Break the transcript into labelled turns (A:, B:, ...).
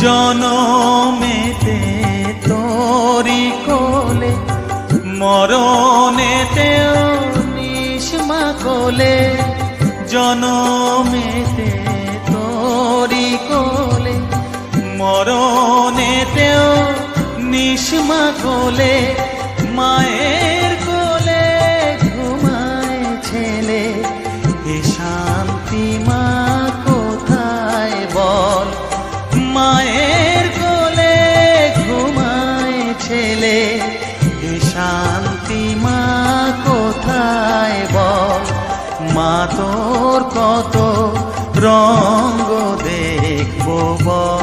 A: জনমেতে তোরি কোলে, মরণেতেও নিষ্মা কোলে। জনমেতে তোরি কোলে, মরণেতেও নিষ্মা কোলে। মায়ের কোলে ঘুমায় ছেলে, এ শান্তি মা কোথায় বল। মায়ের কোলে ঘুমায় ছেলে, এ শান্তি মা কোথায় বল। মা তোর কত রঙ্গ দেখবো বল।